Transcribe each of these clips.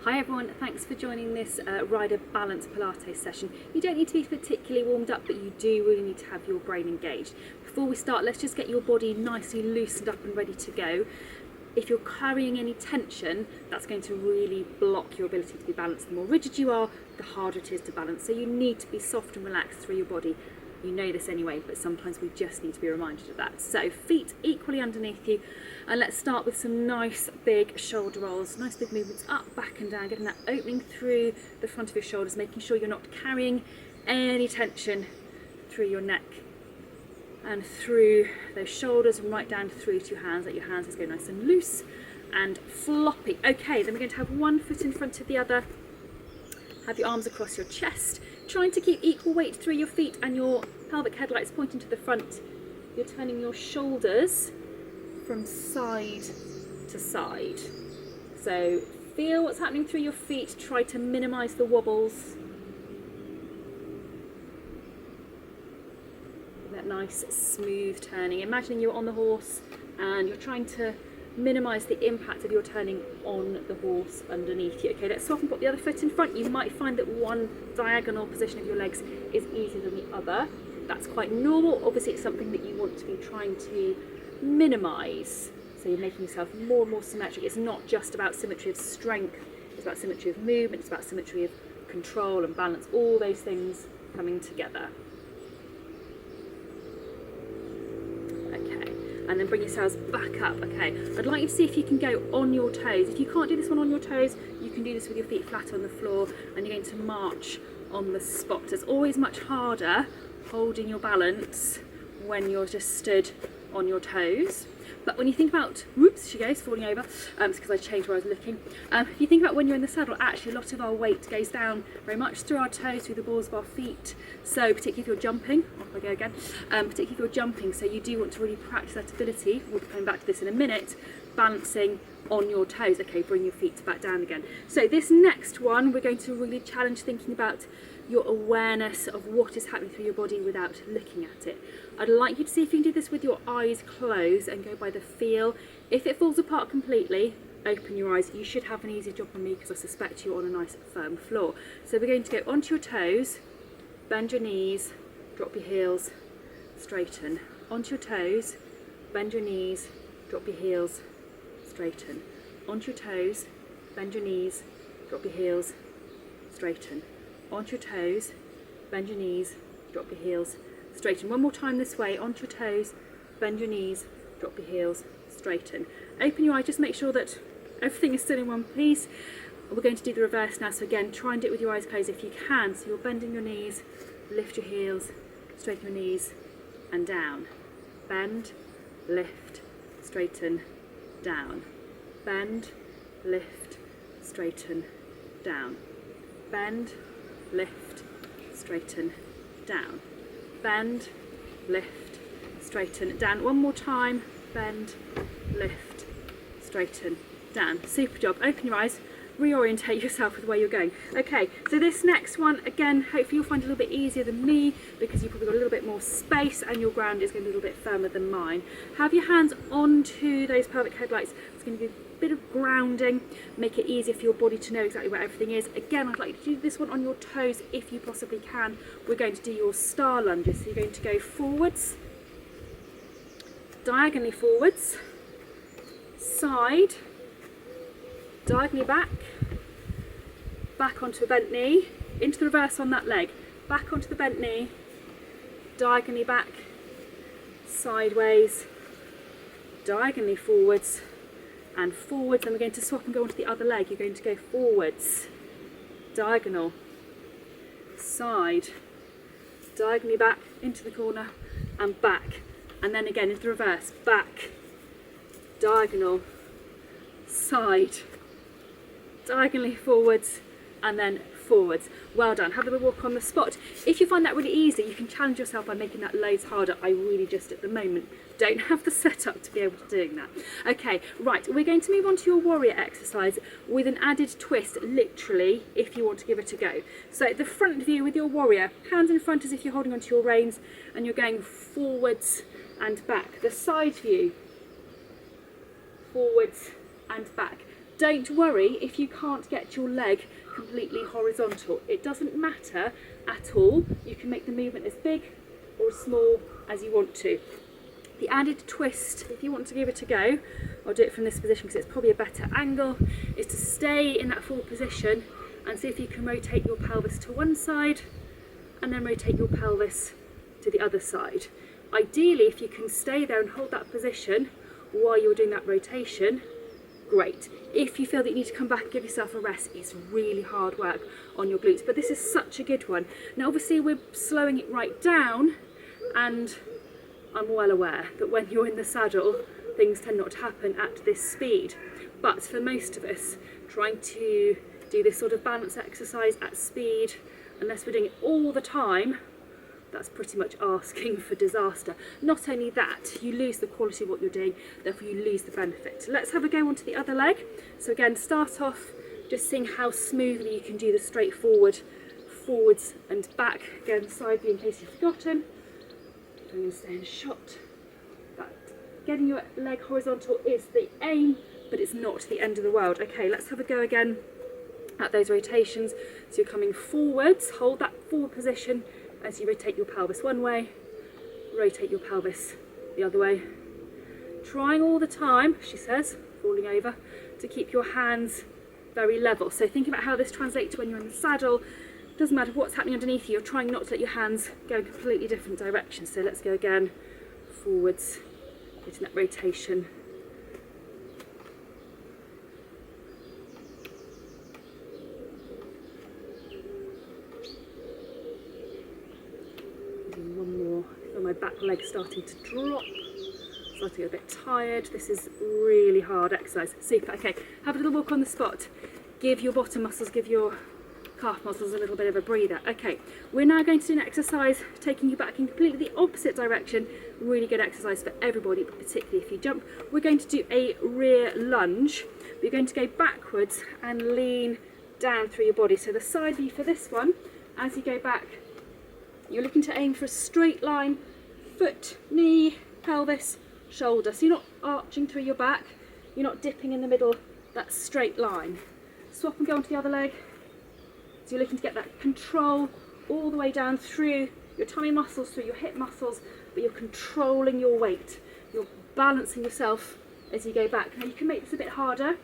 Hi everyone, thanks for joining this rider balance Pilates session. You don't need to be particularly warmed up, but you do really need to have your brain engaged. Before we start, let's just get your body nicely loosened up and ready to go. If you're carrying any tension, that's going to really block your ability to be balanced. The more rigid you are, the harder it is to balance. So you need to be soft and relaxed through your body. You know this anyway, but sometimes we just need to be reminded of that. So feet equally underneath you, and let's start with some nice big shoulder rolls, nice big movements up, back and down, getting that opening through the front of your shoulders, making sure you're not carrying any tension through your neck and through those shoulders and right down through to your hands. Let your hands just go nice and loose and floppy. Okay, then we're going to have one foot in front of the other. Have your arms across your chest, trying to keep equal weight through your feet and your pelvic headlights pointing to the front. You're turning your shoulders from side to side. So feel what's happening through your feet, try to minimize the wobbles. That nice smooth turning. Imagining you're on the horse and you're trying to minimise the impact of your turning on the horse underneath you. Okay, let's swap and put the other foot in front. You might find that one diagonal position of your legs is easier than the other. That's quite normal. Obviously it's something that you want to be trying to minimise. So you're making yourself more and more symmetric. It's not just about symmetry of strength, it's about symmetry of movement, it's about symmetry of control and balance, all those things coming together. And then bring yourselves back up. Okay, I'd like you to see if you can go on your toes. If you can't do this one on your toes, you can do this with your feet flat on the floor, and you're going to march on the spot. It's always much harder holding your balance when you're just stood on your toes. But when you think about, whoops, she goes, falling over, it's because I changed where I was looking. If you think about when you're in the saddle, actually a lot of our weight goes down very much through our toes, through the balls of our feet. So particularly if you're jumping, off I go again, particularly if you're jumping, so you do want to really practice that ability, we'll be coming back to this in a minute, balancing on your toes. Okay, bring your feet back down again. So this next one, we're going to really challenge thinking about your awareness of what is happening through your body without looking at it. I'd like you to see if you can do this with your eyes closed and go by the feel. If it falls apart completely, open your eyes. You should have an easier job than me because I suspect you're on a nice firm floor. So we're going to go onto your toes, bend your knees, drop your heels, straighten. Onto your toes, bend your knees, drop your heels, straighten. Onto your toes, bend your knees, drop your heels, straighten. Onto your toes, bend your knees, drop your heels, straighten. One more time this way, onto your toes, bend your knees, drop your heels, straighten. Open your eyes, just make sure that everything is still in one piece. We're going to do the reverse now, so again, try and do it with your eyes closed if you can. So you're bending your knees, lift your heels, straighten your knees, and down. Bend, lift, straighten, down. Bend, lift, straighten, down. Bend, lift, straighten, down. Bend, lift, straighten, down. One more time. Bend, lift, straighten, down. Super job. Open your eyes, reorientate yourself with where you're going. Okay, so this next one, again, hopefully you'll find it a little bit easier than me because you've probably got a little bit more space and your ground is going to be a little bit firmer than mine. Have your hands onto those pelvic headlights. It's going to be a bit of grounding, make it easier for your body to know exactly where everything is. Again, I'd like you to do this one on your toes if you possibly can. We're going to do your star lunges. So you're going to go forwards, diagonally forwards, side, diagonally back, back onto a bent knee, into the reverse on that leg, back onto the bent knee, diagonally back, sideways, diagonally forwards, and forwards. Then we're going to swap and go onto the other leg. You're going to go forwards, diagonal, side, diagonally back, into the corner, and back. And then again into the reverse, back, diagonal, side, diagonally forwards, and then forwards. Well done. Have a little walk on the spot. If you find that really easy, you can challenge yourself by making that loads harder. I really just at the moment don't have the setup to be able to doing that. Okay, right, we're going to move on to your warrior exercise with an added twist, literally, if you want to give it a go. So the front view with your warrior, hands in front as if you're holding onto your reins and you're going forwards and back. The side view, forwards and back. Don't worry if you can't get your leg completely horizontal. It doesn't matter at all. You can make the movement as big or as small as you want to. The added twist, if you want to give it a go, I'll do it from this position because it's probably a better angle, is to stay in that forward position and see if you can rotate your pelvis to one side and then rotate your pelvis to the other side. Ideally, if you can stay there and hold that position while you're doing that rotation, great. If you feel that you need to come back and give yourself a rest, it's really hard work on your glutes, but this is such a good one. Now obviously we're slowing it right down, and I'm well aware that when you're in the saddle, things tend not to happen at this speed. But for most of us, trying to do this sort of balance exercise at speed, unless we're doing it all the time, that's pretty much asking for disaster. Not only that, you lose the quality of what you're doing, therefore you lose the benefit. Let's have a go onto the other leg. So again, start off just seeing how smoothly you can do the straightforward, forwards and back. Again, side view in case you've forgotten. I'm going to stay in shot. But getting your leg horizontal is the aim, but it's not the end of the world. Okay, let's have a go again at those rotations. So you're coming forwards, hold that forward position as you rotate your pelvis one way, rotate your pelvis the other way. Trying all the time, she says, falling over, to keep your hands very level. So think about how this translates to when you're in the saddle. Doesn't matter what's happening underneath you, you're trying not to let your hands go in completely different directions. So let's go again, forwards, getting that rotation. One more. I feel my back leg starting to drop, starting to get a bit tired. This is really hard exercise. Super. Okay, have a little walk on the spot. Give your bottom muscles, give your calf muscles a little bit of a breather. Okay, we're now going to do an exercise taking you back in completely the opposite direction. Really good exercise for everybody, but particularly if you jump. We're going to do a rear lunge. We're going to go backwards and lean down through your body. So the side view for this one, as you go back, you're looking to aim for a straight line, foot, knee, pelvis, shoulder. So you're not arching through your back, you're not dipping in the middle, that straight line. Swap and go onto the other leg. So you're looking to get that control all the way down through your tummy muscles, through your hip muscles, but you're controlling your weight. You're balancing yourself as you go back. Now you can make this a bit harder.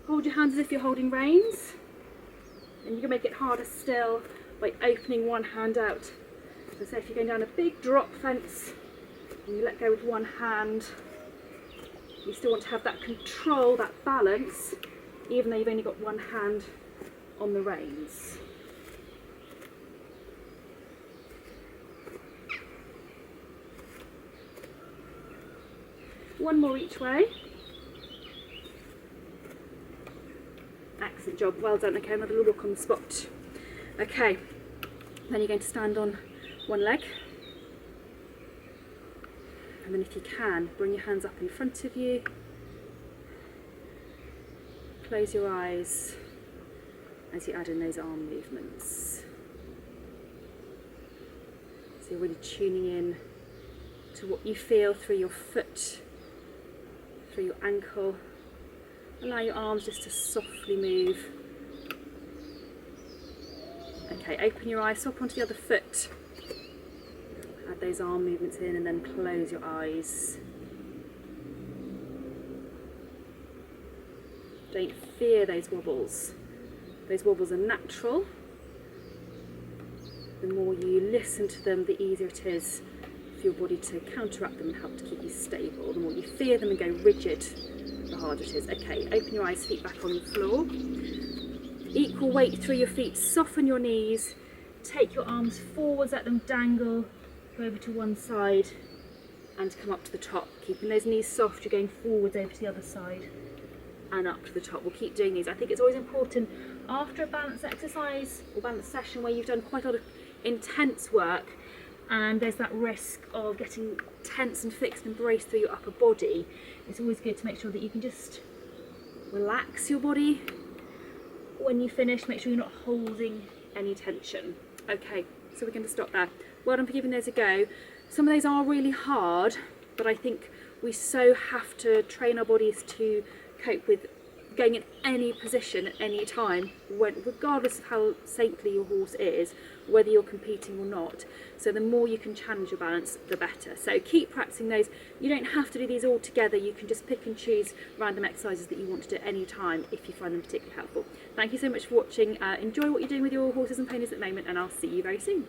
Hold your hands as if you're holding reins, and you can make it harder still by opening one hand out. So say if you're going down a big drop fence and you let go with one hand, you still want to have that control, that balance, even though you've only got one hand on the reins. One more each way. Excellent job, well done. Okay, another little walk on the spot. Okay, then you're going to stand on one leg, and then if you can, bring your hands up in front of you, close your eyes as you add in those arm movements. So you're really tuning in to what you feel through your foot, through your ankle. Allow your arms just to softly move. Okay, open your eyes, swap onto the other foot. Add those arm movements in and then close your eyes. Don't fear those wobbles. Those wobbles are natural. The more you listen to them, the easier it is for your body to counteract them and help to keep you stable. The more you fear them and go rigid, the harder it is. Okay, open your eyes, feet back on the floor. Equal weight through your feet, soften your knees, take your arms forwards, let them dangle, go over to one side and come up to the top. Keeping those knees soft, you're going forwards over to the other side and up to the top. We'll keep doing these. I think it's always important after a balance exercise or balance session where you've done quite a lot of intense work and there's that risk of getting tense and fixed and braced through your upper body. It's always good to make sure that you can just relax your body when you finish. Make sure you're not holding any tension. Okay, so we're going to stop there. Well done for giving those a go. Some of those are really hard, but I think we so have to train our bodies to cope with going in any position at any time, regardless of how saintly your horse is, whether you're competing or not. So the more you can challenge your balance, the better. So keep practicing those. You don't have to do these all together. You can just pick and choose random exercises that you want to do at any time if you find them particularly helpful. Thank you so much for watching. Enjoy what you're doing with your horses and ponies at the moment, and I'll see you very soon.